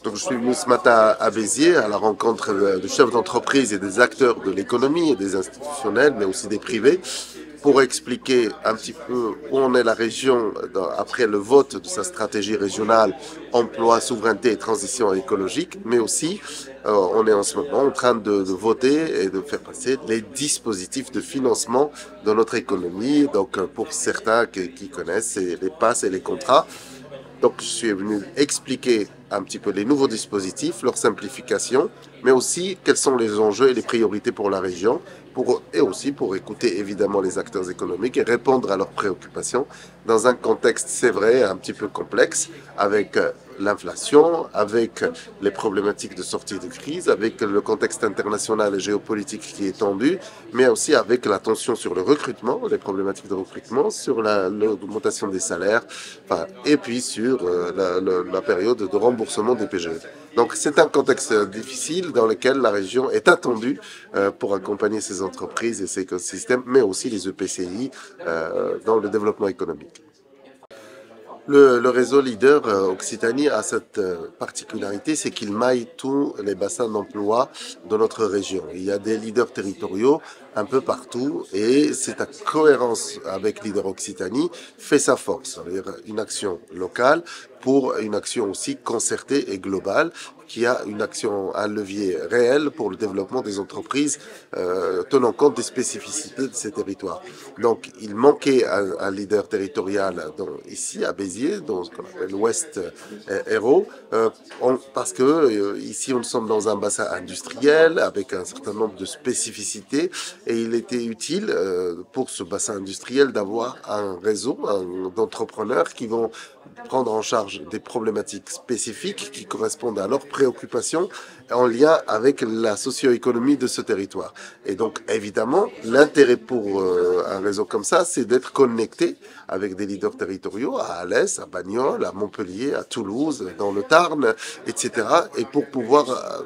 Donc, je suis venu ce matin à Béziers à la rencontre de chefs d'entreprise et des acteurs de l'économie et des institutionnels, mais aussi des privés, pour expliquer un petit peu où en est la région après le vote de sa stratégie régionale emploi, souveraineté et transition écologique, mais aussi on est en ce moment en train de voter et de faire passer les dispositifs de financement de notre économie. Donc pour certains qui connaissent, c'est les passes et les contrats. Donc, je suis venu expliquer un petit peu les nouveaux dispositifs, leur simplification, mais aussi quels sont les enjeux et les priorités pour la région, et aussi pour écouter évidemment les acteurs économiques et répondre à leurs préoccupations dans un contexte, c'est vrai, un petit peu complexe, avec l'inflation, avec les problématiques de sortie de crise, avec le contexte international et géopolitique qui est tendu, mais aussi avec la tension sur le recrutement, les problématiques de recrutement, sur l'augmentation des salaires, enfin, et puis sur la période de remboursement des PGE. Donc c'est un contexte difficile dans lequel la région est attendue pour accompagner ses entreprises et ses écosystèmes, mais aussi les EPCI dans le développement économique. Le réseau leader Occitanie a cette particularité, c'est qu'il maille tous les bassins d'emploi de notre région. Il y a des leaders territoriaux un peu partout et cette cohérence avec Leader Occitanie fait sa force. C'est-à-dire une action locale pour une action aussi concertée et globale qui a une action, un levier réel pour le développement des entreprises tenant compte des spécificités de ces territoires. Donc, il manquait un leader territorial ici à Béziers, dans ce qu'on appelle l'Ouest Hérault, parce que ici, nous sommes dans un bassin industriel avec un certain nombre de spécificités et il était utile pour ce bassin industriel d'avoir un réseau d'entrepreneurs qui vont prendre en charge des problématiques spécifiques qui correspondent à leurs préoccupations en lien avec la socio-économie de ce territoire. Et donc, évidemment, l'intérêt pour un réseau comme ça, c'est d'être connecté avec des leaders territoriaux à Alès, à Bagnoles, à Montpellier, à Toulouse, dans le Tarn, etc. Et pour pouvoir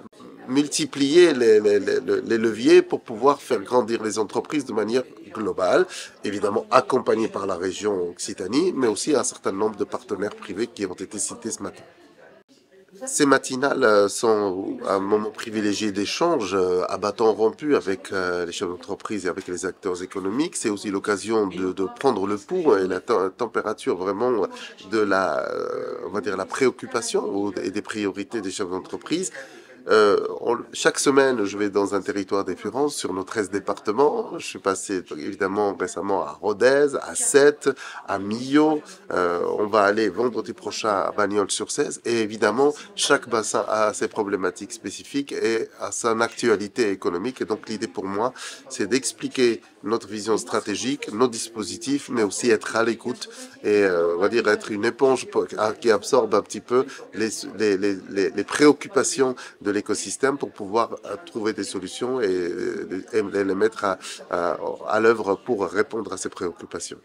multiplier les leviers pour pouvoir faire grandir les entreprises de manière globale, évidemment accompagné par la région Occitanie, mais aussi un certain nombre de partenaires privés qui ont été cités ce matin. Ces matinales sont un moment privilégié d'échange à bâton rompu avec les chefs d'entreprise et avec les acteurs économiques. C'est aussi l'occasion de prendre le pouls et la température vraiment de on va dire, la préoccupation et des priorités des chefs d'entreprise. Chaque semaine, je vais dans un territoire différent sur nos 13 départements. Je suis passé évidemment récemment à Rodez, à Sète, à Millau. On va aller vendredi prochain à Bagnols-sur-Cèze. Et évidemment, chaque bassin a ses problématiques spécifiques et a son actualité économique. Et donc l'idée pour moi, c'est d'expliquer notre vision stratégique, nos dispositifs, mais aussi être à l'écoute et on va dire être une éponge qui absorbe un petit peu les préoccupations de l'écosystème pour pouvoir trouver des solutions et les mettre à l'œuvre pour répondre à ces préoccupations.